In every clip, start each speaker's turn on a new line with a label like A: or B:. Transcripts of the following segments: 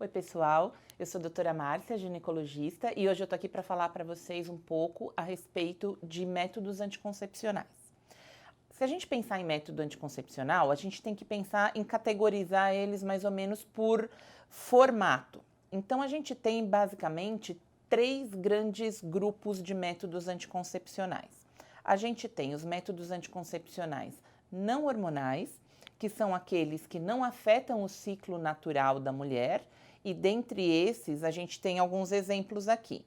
A: Oi pessoal, eu sou a doutora Márcia, ginecologista, e hoje eu tô aqui para falar para vocês um pouco a respeito de métodos anticoncepcionais. Se a gente pensar em método anticoncepcional, a gente tem que pensar em categorizar eles mais ou menos por formato. Então a gente tem basicamente 3 grandes grupos de métodos anticoncepcionais. A gente tem os métodos anticoncepcionais não hormonais, que são aqueles que não afetam o ciclo natural da mulher, e dentre esses a gente tem alguns exemplos aqui.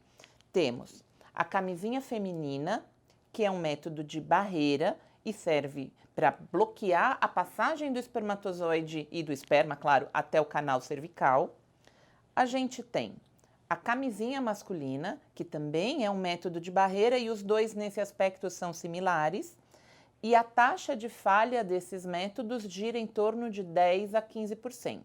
A: Temos a camisinha feminina, que é um método de barreira e serve para bloquear a passagem do espermatozoide e do esperma, claro, até o canal cervical. A gente tem a camisinha masculina, que também é um método de barreira e os dois nesse aspecto são similares. E a taxa de falha desses métodos gira em torno de 10 a 15%.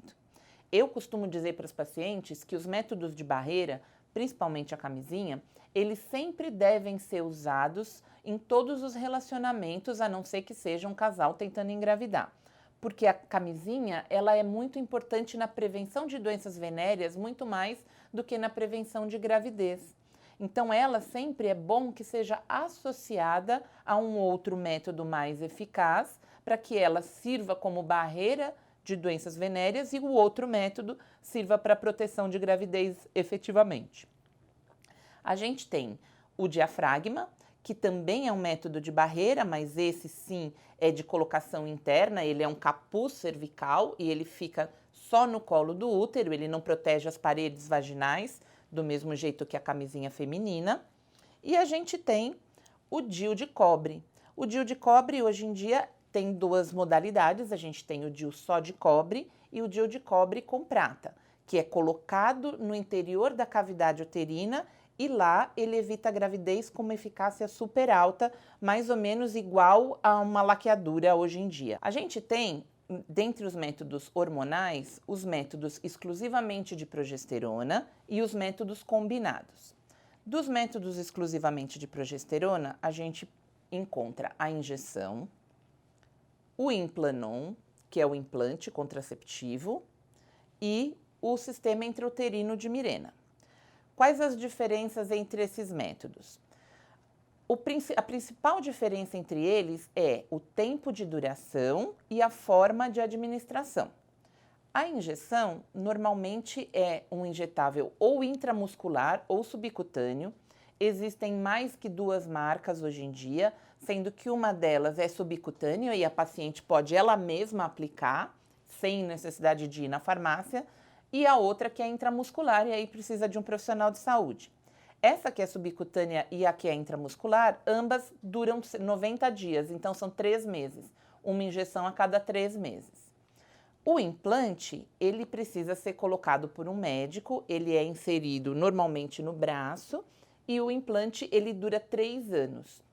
A: Eu costumo dizer para os pacientes que os métodos de barreira, principalmente a camisinha, eles sempre devem ser usados em todos os relacionamentos, a não ser que seja um casal tentando engravidar. Porque a camisinha, ela é muito importante na prevenção de doenças venéreas, muito mais do que na prevenção de gravidez. Então, ela sempre é bom que seja associada a um outro método mais eficaz, para que ela sirva como barreira de doenças venéreas e o outro método sirva para proteção de gravidez efetivamente. A gente tem o diafragma, que também é um método de barreira, mas esse sim é de colocação interna, ele é um capuz cervical e ele fica só no colo do útero, ele não protege as paredes vaginais, do mesmo jeito que a camisinha feminina. E a gente tem o DIU de cobre. O DIU de cobre hoje em dia tem 2 modalidades, a gente tem o DIU só de cobre e o DIU de cobre com prata, que é colocado no interior da cavidade uterina e lá ele evita a gravidez com uma eficácia super alta, mais ou menos igual a uma laqueadura hoje em dia. A gente tem, dentre os métodos hormonais, os métodos exclusivamente de progesterona e os métodos combinados. Dos métodos exclusivamente de progesterona, a gente encontra a injeção, o Implanon, que é o implante contraceptivo, e o sistema intrauterino de Mirena. Quais as diferenças entre esses métodos? A principal diferença entre eles é o tempo de duração e a forma de administração. A injeção normalmente é um injetável ou intramuscular ou subcutâneo. Existem mais que 2 marcas hoje em dia, sendo que uma delas é subcutânea e a paciente pode ela mesma aplicar, sem necessidade de ir na farmácia, e a outra que é intramuscular e aí precisa de um profissional de saúde. Essa que é subcutânea e a que é intramuscular, ambas duram 90 dias, então são 3 meses, uma injeção a cada 3 meses. O implante, ele precisa ser colocado por um médico, ele é inserido normalmente no braço e o implante ele dura 3 anos.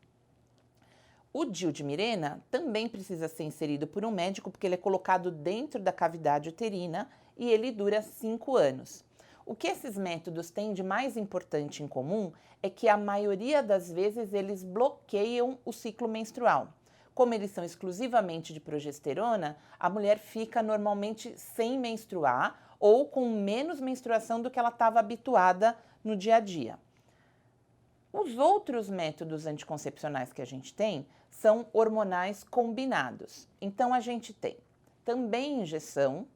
A: O DIU de Mirena também precisa ser inserido por um médico porque ele é colocado dentro da cavidade uterina e ele dura 5 anos. O que esses métodos têm de mais importante em comum é que a maioria das vezes eles bloqueiam o ciclo menstrual. Como eles são exclusivamente de progesterona, a mulher fica normalmente sem menstruar ou com menos menstruação do que ela estava habituada no dia a dia. Os outros métodos anticoncepcionais que a gente tem são hormonais combinados. Então a gente tem também injeção,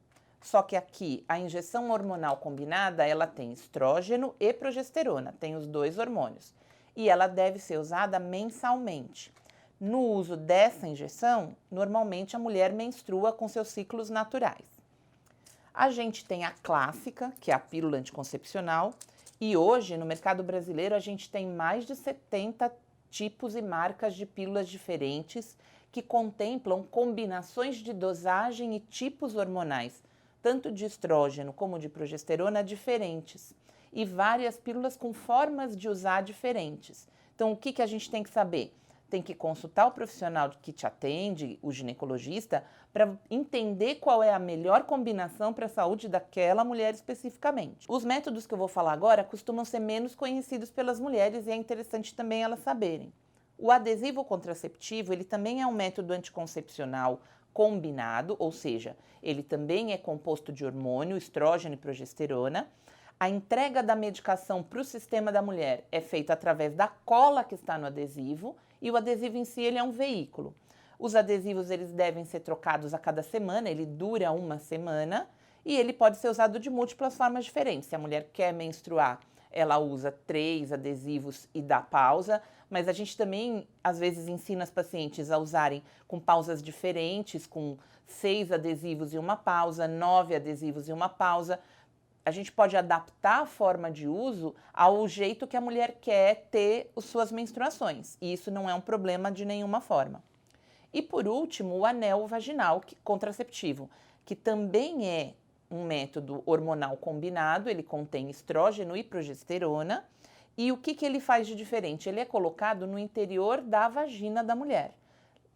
A: só que aqui a injeção hormonal combinada, ela tem estrógeno e progesterona, tem os 2 hormônios. E ela deve ser usada mensalmente. No uso dessa injeção, normalmente a mulher menstrua com seus ciclos naturais. A gente tem a clássica, que é a pílula anticoncepcional, e hoje no mercado brasileiro a gente tem mais de 70 tipos e marcas de pílulas diferentes que contemplam combinações de dosagem e tipos hormonais, tanto de estrógeno como de progesterona, diferentes. E várias pílulas com formas de usar diferentes. Então, o que a gente tem que saber? Tem que consultar o profissional que te atende, o ginecologista, para entender qual é a melhor combinação para a saúde daquela mulher especificamente. Os métodos que eu vou falar agora costumam ser menos conhecidos pelas mulheres e é interessante também elas saberem. O adesivo contraceptivo, ele também é um método anticoncepcional combinado, ou seja, ele também é composto de hormônio, estrógeno e progesterona. A entrega da medicação para o sistema da mulher é feita através da cola que está no adesivo e o adesivo em si ele é um veículo. Os adesivos eles devem ser trocados a cada semana, ele dura uma semana e ele pode ser usado de múltiplas formas diferentes. Se a mulher quer menstruar, ela usa 3 adesivos e dá pausa, mas a gente também às vezes ensina as pacientes a usarem com pausas diferentes, com 6 adesivos e uma pausa, 9 adesivos e uma pausa. A gente pode adaptar a forma de uso ao jeito que a mulher quer ter as suas menstruações. E isso não é um problema de nenhuma forma. E por último, o anel vaginal contraceptivo, que também é um método hormonal combinado, ele contém estrógeno e progesterona. E o que ele faz de diferente? Ele é colocado no interior da vagina da mulher.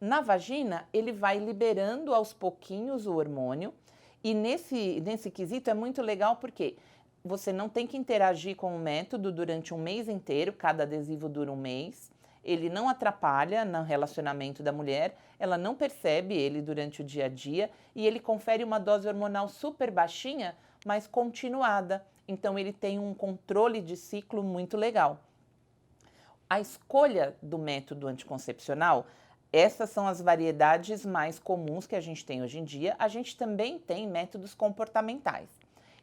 A: Na vagina, ele vai liberando aos pouquinhos o hormônio. E nesse quesito é muito legal porque você não tem que interagir com o método durante um mês inteiro, cada adesivo dura um mês. Ele não atrapalha no relacionamento da mulher, ela não percebe ele durante o dia a dia e ele confere uma dose hormonal super baixinha, mas continuada. Então ele tem um controle de ciclo muito legal. A escolha do método anticoncepcional, essas são as variedades mais comuns que a gente tem hoje em dia. A gente também tem métodos comportamentais.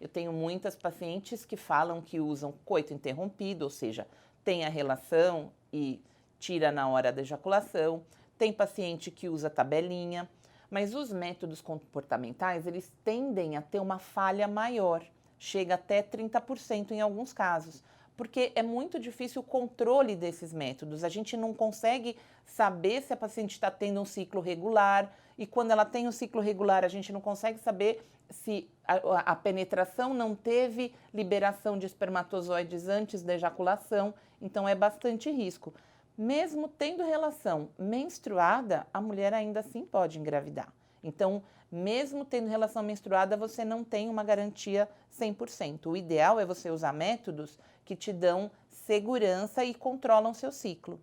A: Eu tenho muitas pacientes que falam que usam coito interrompido, ou seja, tem a relação e tira na hora da ejaculação. Tem paciente que usa tabelinha, mas os métodos comportamentais, eles tendem a ter uma falha maior, chega até 30% em alguns casos. Porque é muito difícil o controle desses métodos. A gente não consegue saber se a paciente está tendo um ciclo regular e quando ela tem um ciclo regular, a gente não consegue saber se a penetração não teve liberação de espermatozoides antes da ejaculação, então é bastante risco. Mesmo tendo relação menstruada, a mulher ainda assim pode engravidar. Então, mesmo tendo relação menstruada, você não tem uma garantia 100%. O ideal é você usar métodos que te dão segurança e controlam seu ciclo.